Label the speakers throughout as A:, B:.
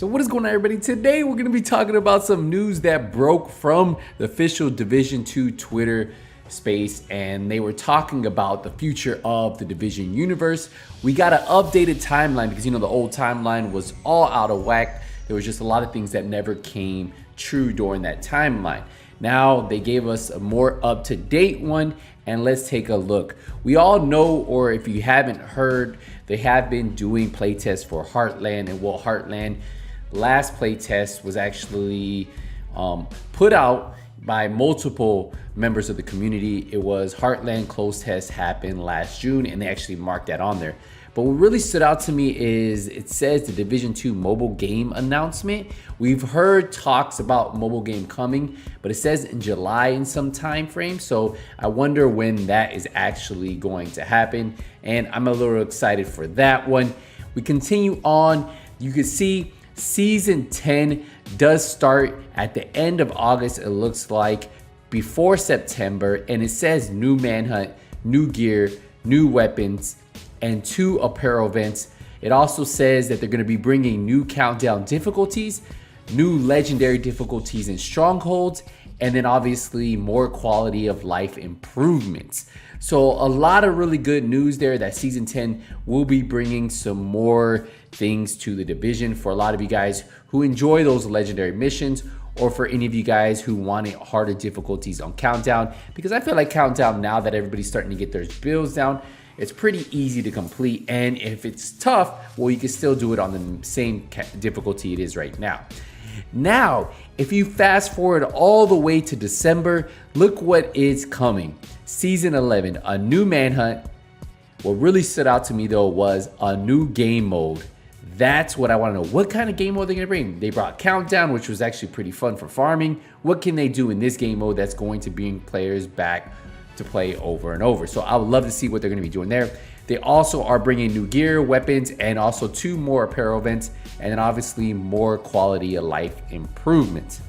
A: So what is going on, everybody? Today we're going to be talking about some news that broke from the official Division 2 Twitter space, and they were talking about the future of the Division universe. We got an updated timeline because, the old timeline was all out of whack. There was just a lot of things that never came true during that timeline. Now they gave us a more up-to-date one, and let's take a look. We all know, or if you haven't heard, they have been doing playtests for Heartland, and Heartland last playtest was actually put out by multiple members of the community. It was Heartland closed test happened last June, and they actually marked that on there. But what really stood out to me is it says the Division 2 mobile game announcement. We've heard talks about mobile game coming, but it says in July in some time frame. So I wonder when that is actually going to happen, and I'm a little excited for that one. We continue on. You can see Season 10 does start at the end of August, it looks like, before September, and it says new manhunt, new gear, new weapons, and 2 apparel events. It also says that they're going to be bringing new countdown difficulties, new legendary difficulties and strongholds, and then obviously more quality of life improvements. So a lot of really good news there that Season 10 will be bringing some more things to the division for a lot of you guys who enjoy those legendary missions, or for any of you guys who wanted harder difficulties on Countdown, because I feel like Countdown, now that everybody's starting to get their builds down, it's pretty easy to complete, and if it's tough, well, you can still do it on the same difficulty it is right now. Now, if you fast forward all the way to December, look what is coming. Season 11, a new manhunt. What really stood out to me though was a new game mode. That's what I want to know. What kind of game mode they're going to bring? They brought Countdown, which was actually pretty fun for farming. What can they do in this game mode that's going to bring players back to play over and over? So I would love to see what they're going to be doing there. They also are bringing new gear, weapons, and also 2 more apparel events, and then obviously more quality of life improvements.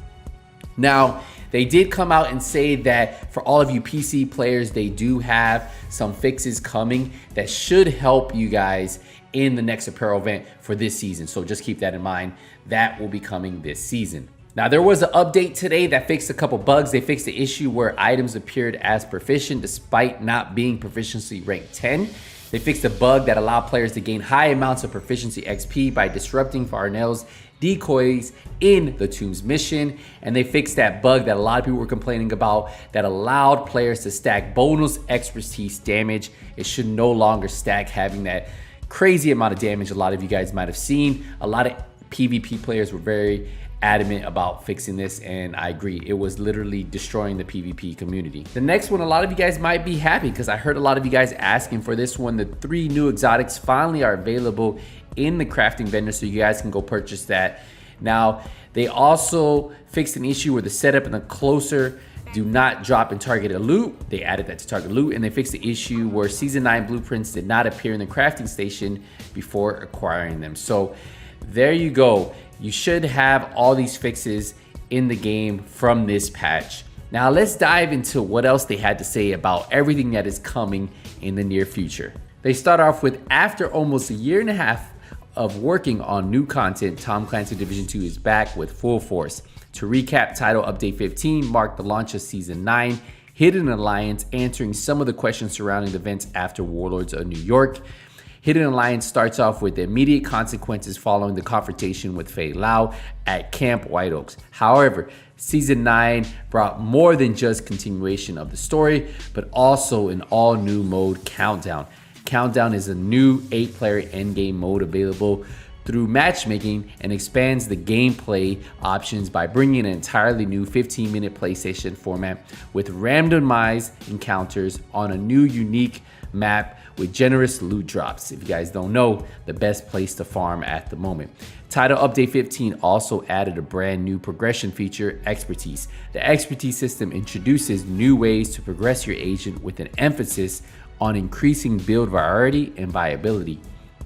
A: Now, they did come out and say that for all of you PC players, they do have some fixes coming that should help you guys in the next apparel event for this season. So just keep that in mind. That will be coming this season. Now, there was an update today that fixed a couple bugs. They fixed the issue where items appeared as proficient despite not being proficiency rank 10. They fixed a bug that allowed players to gain high amounts of proficiency XP by disrupting Farnell's decoys in the Tombs mission. And they fixed that bug that a lot of people were complaining about that allowed players to stack bonus expertise damage. It should no longer stack, having that crazy amount of damage a lot of you guys might have seen. A lot of PvP players were very adamant about fixing this, and I agree. It was literally destroying the PvP community. The next one, a lot of you guys might be happy because I heard a lot of you guys asking for this one. The 3 new exotics finally are available in the crafting vendor, so you guys can go purchase that. Now, they also fixed an issue where the setup and the closer do not drop in targeted loot. They added that to target loot, and they fixed the issue where Season 9 blueprints did not appear in the crafting station before acquiring them. So there you go. You should have all these fixes in the game from this patch. Now let's dive into what else they had to say about everything that is coming in the near future. They start off with, after almost a year and a half of working on new content, Tom Clancy Division 2 is back with full force. To recap, Title Update 15 marked the launch of Season 9, Hidden Alliance, answering some of the questions surrounding the events after Warlords of New York. Hidden Alliance starts off with the immediate consequences following the confrontation with Fei Lao at Camp White Oaks. However, Season 9 brought more than just continuation of the story, but also an all-new mode, Countdown. Countdown is a new 8-player endgame mode available through matchmaking and expands the gameplay options by bringing an entirely new 15-minute PlayStation format with randomized encounters on a new unique map with generous loot drops. If you guys don't know, the best place to farm at the moment. Title Update 15 also added a brand new progression feature, Expertise. The Expertise system introduces new ways to progress your agent with an emphasis on increasing build variety and viability.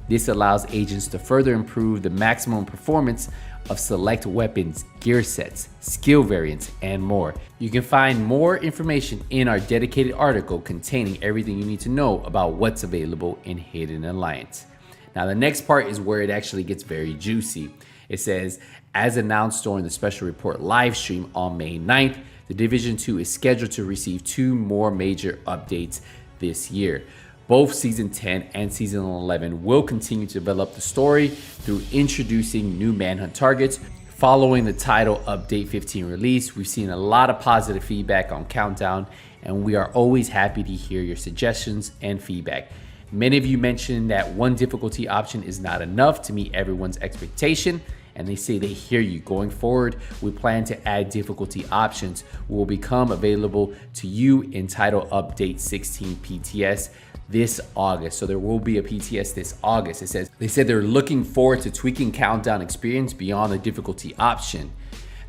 A: This allows agents to further improve the maximum performance of select weapons, gear sets, skill variants, and more. You can find more information in our dedicated article containing everything you need to know about what's available in Hidden Alliance. Now the next part is where it actually gets very juicy. It says, as announced during the special report live stream on May 9th, the Division 2 is scheduled to receive 2 more major updates this year. Both Season 10 and Season 11 will continue to develop the story through introducing new manhunt targets. Following the title Update 15 release, we've seen a lot of positive feedback on Countdown, and we are always happy to hear your suggestions and feedback. Many of you mentioned that one difficulty option is not enough to meet everyone's expectation, and they say they hear you. Going forward, we plan to add difficulty options will become available to you in title Update 16 PTS this August. So there will be a PTS this August. They said they're looking forward to tweaking Countdown experience beyond the difficulty option.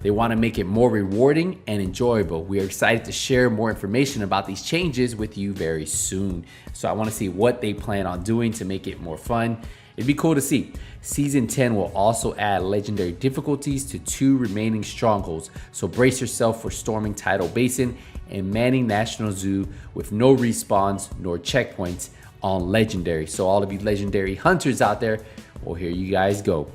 A: They want to make it more rewarding and enjoyable. We are excited to share more information about these changes with you very soon. So I want to see what they plan on doing to make it more fun. It'd be cool to see. Season 10 will also add legendary difficulties to 2 remaining strongholds. So brace yourself for storming Tidal Basin and manning National Zoo with no respawns nor checkpoints on legendary. So all of you legendary hunters out there, well, here you guys go.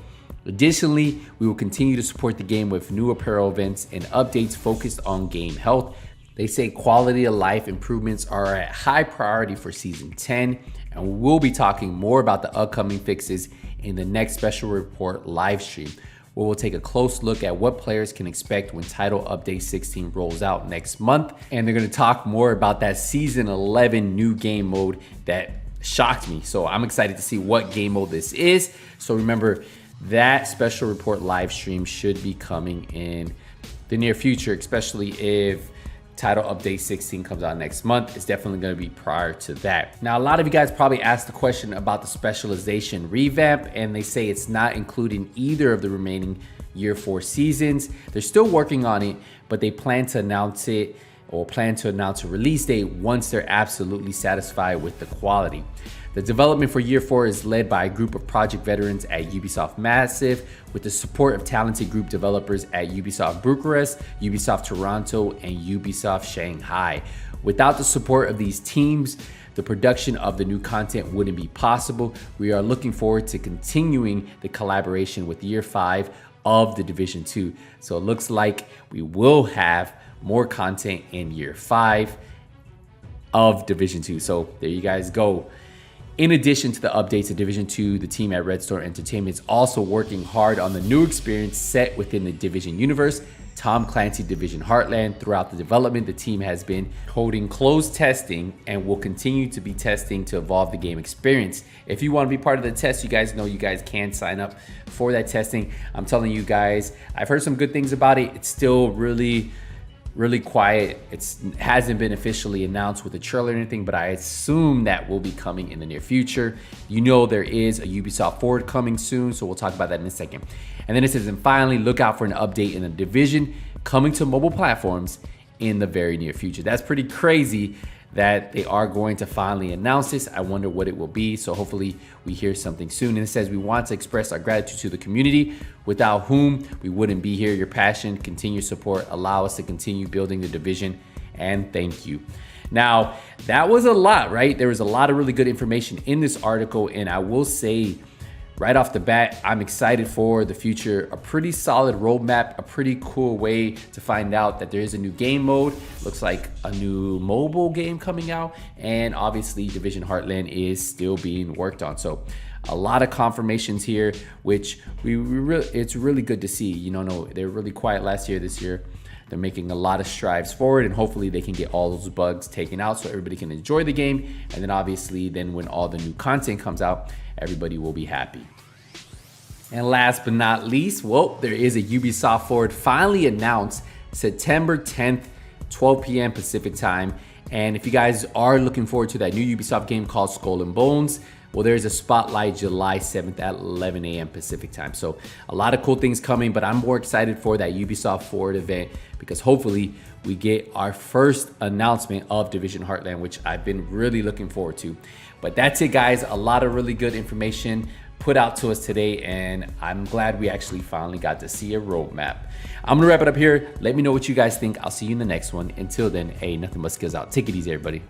A: Additionally, we will continue to support the game with new apparel events and updates focused on game health. They say quality of life improvements are at high priority for Season 10, and we'll be talking more about the upcoming fixes in the next special report live stream, where we'll take a close look at what players can expect when Title Update 16 rolls out next month. And they're gonna talk more about that Season 11 new game mode that shocked me. So I'm excited to see what game mode this is. So remember, that special report live stream should be coming in the near future, especially if Title Update 16 comes out next month. It's definitely going to be prior to that. Now, a lot of you guys probably asked the question about the specialization revamp, and they say it's not including either of the remaining Year 4 seasons. They're still working on it, but they plan to announce it or plan to announce a release date once they're absolutely satisfied with the quality. The development for Year 4 is led by a group of project veterans at Ubisoft Massive, with the support of talented group developers at Ubisoft Bucharest, Ubisoft Toronto, and Ubisoft Shanghai. Without the support of these teams, the production of the new content wouldn't be possible. We are looking forward to continuing the collaboration with Year 5 of the Division 2. So it looks like we will have more content in Year 5 of Division 2. So there you guys go. In addition to the updates of Division 2, the team at Red Storm Entertainment is also working hard on the new experience set within the Division universe, Tom Clancy Division Heartland. Throughout the development, the team has been holding closed testing and will continue to be testing to evolve the game experience. If you want to be part of the test, you guys know you guys can sign up for that testing. I'm telling you guys, I've heard some good things about it. It's still really quiet. It hasn't been officially announced with a trailer or anything, but I assume that will be coming in the near future. You know, there is a Ubisoft Forward coming soon, so we'll talk about that in a second. And then it says, and finally, look out for an update in the Division coming to mobile platforms in the very near future. That's pretty crazy that they are going to finally announce this. I wonder what it will be. So hopefully we hear something soon. And it says, we want to express our gratitude to the community, without whom we wouldn't be here. Your passion, continued support allow us to continue building the Division, and thank you. Now, that was a lot, right? There was a lot of really good information in this article, and I will say right off the bat, I'm excited for the future. A pretty solid roadmap, a pretty cool way to find out that there is a new game mode. Looks like a new mobile game coming out, and obviously Division Heartland is still being worked on. So a lot of confirmations here, which it's really good to see. You know, they were really quiet last year. This year, they're making a lot of strides forward, and hopefully they can get all those bugs taken out so everybody can enjoy the game. And then obviously, then when all the new content comes out, everybody will be happy. And last but not least, well, there is a Ubisoft Forward finally announced September 10th, 12 p.m. Pacific time. And if you guys are looking forward to that new Ubisoft game called Skull and Bones, well, there's a spotlight July 7th at 11 a.m. Pacific time. So a lot of cool things coming, but I'm more excited for that Ubisoft Forward event because hopefully we get our first announcement of Division Heartland, which I've been really looking forward to. But that's it, guys. A lot of really good information put out to us today, and I'm glad we actually finally got to see a roadmap. I'm gonna wrap it up here. Let me know what you guys think. I'll see you in the next one. Until then, hey, nothing but skills out. Take it easy, everybody.